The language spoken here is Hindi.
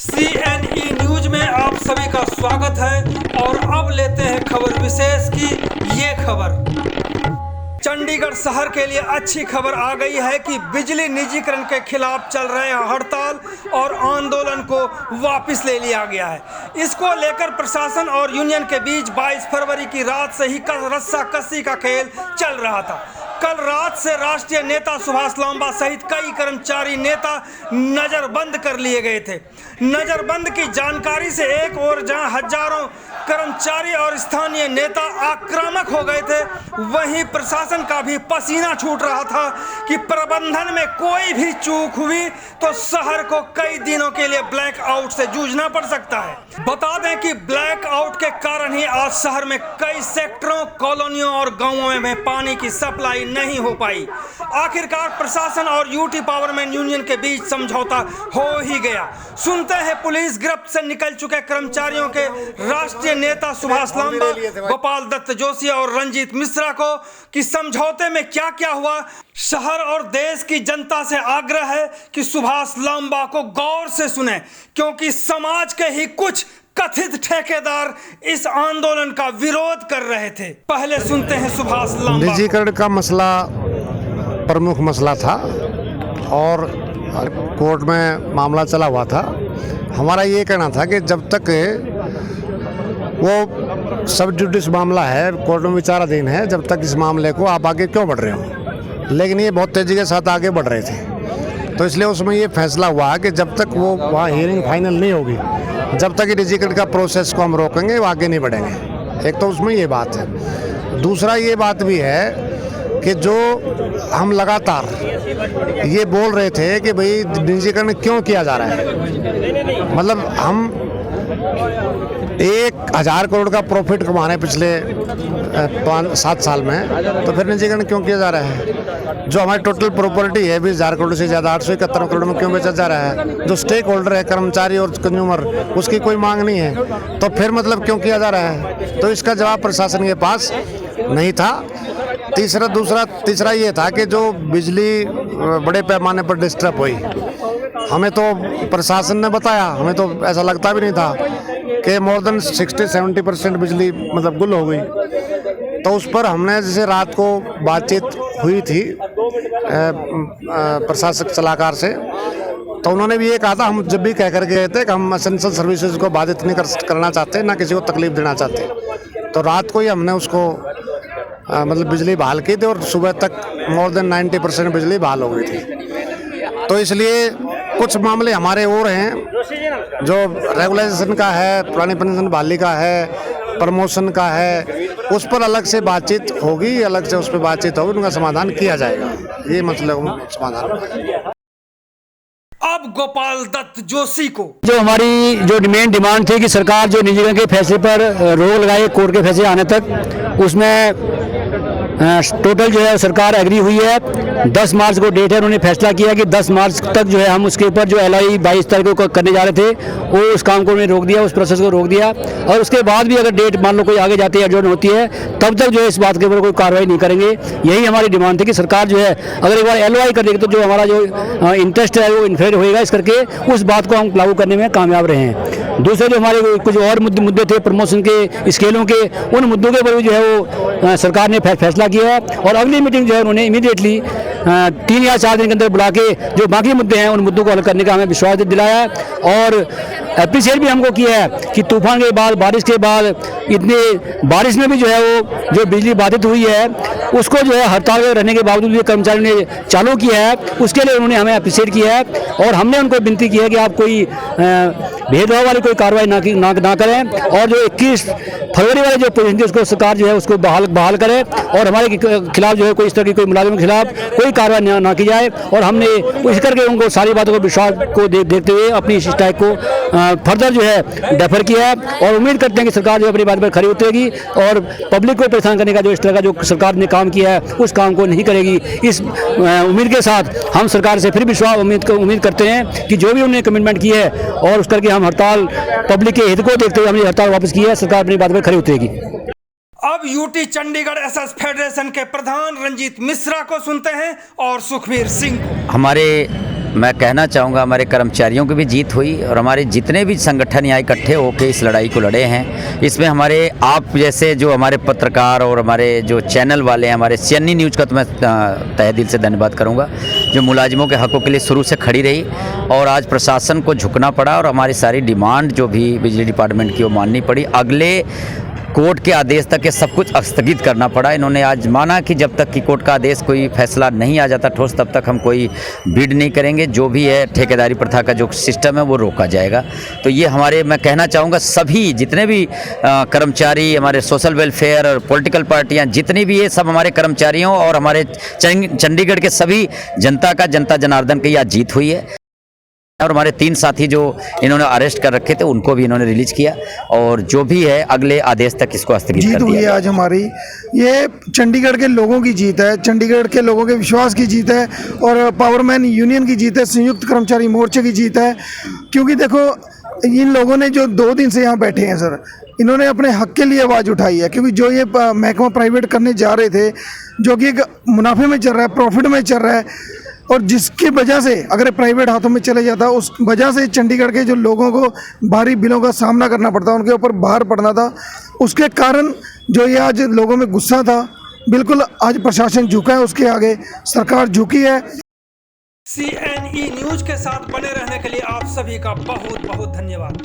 CNE न्यूज में आप सभी का स्वागत है और अब लेते हैं खबर विशेष की ये खबर। चंडीगढ़ शहर के लिए अच्छी खबर आ गई है कि बिजली निजीकरण के खिलाफ चल रहे हड़ताल और आंदोलन को वापस ले लिया गया है। इसको लेकर प्रशासन और यूनियन के बीच 22 फरवरी की रात से ही रस्साकसी का खेल चल रहा था। कल रात से राष्ट्रीय नेता सुभाष लांबा सहित कई कर्मचारी नेता नजरबंद कर लिए गए थे। नजरबंद की जानकारी से एक और जहां हजारों कर्मचारी और स्थानीय नेता आक्रामक हो गए थे, वहीं प्रशासन का भी पसीना छूट रहा था कि प्रबंधन में कोई भी चूक हुई तो शहर को कई दिनों के लिए ब्लैक आउट से जूझना पड़ सकता है। बता दें कि ब्लैक आउट के कारण ही आज शहर में कई सेक्टरों, कॉलोनियों और गांवों में पानी की सप्लाई नहीं हो पाई। आखिरकार प्रशासन और यूटी पावरमैन यूनियन के बीच समझौता हो ही गया। सुनते हैं पुलिस गिरफ्त से निकल चुके कर्मचारियों के राष्ट्रीय नेता सुभाष लांबा, गोपाल दत्त जोशी और रंजीत मिश्रा को कि समझौते में क्या क्या हुआ। शहर और देश की जनता से आग्रह है कि सुभाष लांबा को गौर से सुने, क्योंकि समाज के ही कुछ कथित ठेकेदार इस आंदोलन का विरोध कर रहे थे। पहले सुनते हैं सुभाष लांबा। निजीकरण का मसला प्रमुख मसला था और कोर्ट में मामला चला हुआ था। हमारा ये कहना था कि जब तक वो सब जुडिस मामला है, कोर्ट में विचाराधीन है, जब तक इस मामले को आप आगे क्यों बढ़ रहे हो। लेकिन ये बहुत तेज़ी के साथ आगे बढ़ रहे थे, तो इसलिए उसमें ये फैसला हुआ कि जब तक वो वहाँ हियरिंग फाइनल नहीं होगी, जब तक निजीकरण का प्रोसेस को हम रोकेंगे वो आगे नहीं बढ़ेंगे। एक तो उसमें ये बात है। दूसरा ये बात भी है कि जो हम लगातार ये बोल रहे थे कि भाई निजीकरण क्यों किया जा रहा है, मतलब हम 1000 करोड़ का प्रॉफिट कमा रहे हैं पिछले 7 साल में, तो फिर निजीकरण क्यों किया जा रहा है। जो हमारी टोटल प्रॉपर्टी है 20,000 करोड़ से ज़्यादा 871 करोड़ में क्यों बेचा जा रहा है। जो स्टेक होल्डर है, कर्मचारी और कंज्यूमर, उसकी कोई मांग नहीं है, तो फिर मतलब क्यों किया जा रहा है। तो इसका जवाब प्रशासन के पास नहीं था। तीसरा ये था कि जो बिजली बड़े पैमाने पर डिस्टर्ब हुई, हमें तो प्रशासन ने बताया, हमें तो ऐसा लगता भी नहीं था कि मोर देन 60-70% बिजली मतलब गुल हो गई। तो उस पर हमने जैसे रात को बातचीत हुई थी प्रशासक सलाहकार से, तो उन्होंने भी ये कहा था, हम जब भी कह कर गए थे कि हम एसेंशियल सर्विसेज को बाधित नहीं करना चाहते, ना किसी को तकलीफ देना चाहते। तो रात को ही हमने उसको मतलब बिजली बहाल की थी और सुबह तक मोर देन 90% बिजली बहाल हो गई थी। तो इसलिए कुछ मामले हमारे और हैं जो रेगुलाइजेशन का है, पुरानी पेंशन बहाली का है, प्रमोशन का है, उस पर अलग से बातचीत होगी, अलग से उस पर बातचीत होगी, उनका समाधान किया जाएगा। ये मतलब समाधान। अब गोपाल दत्त जोशी को जो हमारी जो मेन डिमांड थी कि सरकार जो निजीकरण के फैसले पर रोक लगाए कोर्ट के फैसले आने तक, उसमें टोटल जो है सरकार एग्री हुई है। 10 मार्च को डेट है, उन्होंने फैसला किया कि 10 मार्च तक जो है हम उसके ऊपर जो LI 22 तारीख को करने जा रहे थे, वो उस काम को उन्होंने रोक दिया, उस प्रोसेस को रोक दिया। और उसके बाद भी अगर डेट मान लो कोई आगे जाती है, एडजॉर्न होती है, तब तक जो है इस बात के ऊपर कोई कार्रवाई नहीं करेंगे। यही हमारी डिमांड थी कि सरकार जो है अगर एक बार LOI कर देगी तो जो हमारा जो इंटरेस्ट है वो इन्फ्लेट होएगा, इस करके उस बात को हम लागू करने में कामयाब रहे हैं। दूसरे जो हमारे कुछ और मुद्दे थे प्रमोशन के, स्केलों के, उन मुद्दों के ऊपर भी जो है वो सरकार ने फैसला किया है और अगली मीटिंग जो है उन्होंने इमीडिएटली 3 या 4 दिन के अंदर बुला के जो बाकी मुद्दे हैं उन मुद्दों को हल करने का हमें विश्वास दिलाया है। और अप्रिशिएट भी हमको किया है कि तूफान के बाद, बारिश के बाद, इतने बारिश में भी जो है वो जो बिजली बाधित हुई है उसको जो है हड़ताल रहने के बावजूद भी कर्मचारियों ने चालू किया है, उसके लिए उन्होंने हमें अप्रिशिएट किया है। और हमने उनको विनती की है कि आप कोई भेदभाव वाली कोई कार्रवाई ना करें और जो 21 फरवरी वाले जो पोजीशन थी उसको सरकार जो है उसको बहाल करे और हमारे खिलाफ जो है कोई इस तरह की कोई मुलाजिम के खिलाफ कोई कार्रवाई ना की जाए। और हमने इस करके उनको सारी बातों को विश्वास को देखते हुए अपनी स्ट्राइक को फर्दर जो है डेफर किया है और उम्मीद करते हैं कि सरकार जो अपनी बात पर खरी उतरेगी और पब्लिक को परेशान करने का जो इस तरह का जो सरकार ने काम किया है उस काम को नहीं करेगी। इस उम्मीद के साथ हम सरकार से फिर विश्वास उम्मीद करते हैं कि जो भी उन्होंने कमिटमेंट की है और उस करके हम हड़ताल पब्लिक के हित को देखते हुए हमने हड़ताल वापस की है, सरकार अपनी बात पर खरी उतरेगी। अब यूटी चंडीगढ़ एसएस फेडरेशन के प्रधान रंजीत मिश्रा को सुनते हैं और सुखबीर सिंह को। हमारे मैं कहना चाहूँगा हमारे कर्मचारियों की भी जीत हुई और हमारे जितने भी संगठन यहाँ इकट्ठे होकर इस लड़ाई को लड़े हैं, इसमें हमारे आप जैसे जो हमारे पत्रकार और हमारे जो चैनल वाले हैं, हमारे CNE न्यूज़ का तो मैं तहे दिल से धन्यवाद करूँगा, जो मुलाजिमों के हकों के लिए शुरू से खड़ी रही और आज प्रशासन को झुकना पड़ा और हमारी सारी डिमांड जो भी बिजली डिपार्टमेंट की वो माननी पड़ी। अगले कोर्ट के आदेश तक ये सब कुछ स्थगित करना पड़ा। इन्होंने आज माना कि जब तक कि कोर्ट का आदेश कोई फैसला नहीं आ जाता ठोस, तब तक हम कोई बिड नहीं करेंगे। जो भी है ठेकेदारी प्रथा का जो सिस्टम है वो रोका जाएगा। तो ये हमारे, मैं कहना चाहूँगा सभी जितने भी कर्मचारी, हमारे सोशल वेलफेयर और पॉलिटिकल पार्टियाँ जितनी भी है, सब हमारे कर्मचारियों और हमारे चंडीगढ़ के सभी जनता का, जनता जनार्दन की आज जीत हुई है। और हमारे 3 साथी जो इन्होंने अरेस्ट कर रखे थे उनको भी इन्होंने रिलीज किया और जो भी है अगले आदेश तक इसको स्थगित कर दिया। जीत हुई है आज हमारी। ये चंडीगढ़ के लोगों की जीत है, चंडीगढ़ के लोगों के विश्वास की जीत है और पावरमैन यूनियन की जीत है, संयुक्त कर्मचारी मोर्चे की जीत है। क्योंकि देखो, इन लोगों ने जो 2 दिन से यहाँ बैठे हैं सर, इन्होंने अपने हक के लिए आवाज़ उठाई है। क्योंकि जो ये महकमा प्राइवेट करने जा रहे थे, जो कि एक मुनाफे में चल रहा है, प्रॉफिट में चल रहा है, और जिसकी वजह से अगर प्राइवेट हाथों में चले जाता, उस वजह से चंडीगढ़ के जो लोगों को भारी बिलों का सामना करना पड़ता, उनके ऊपर भार पड़ना था। उसके कारण जो ये आज लोगों में गुस्सा था, बिल्कुल आज प्रशासन झुका है, उसके आगे सरकार झुकी है। CNE न्यूज़ के साथ बने रहने के लिए आप सभी का बहुत बहुत धन्यवाद।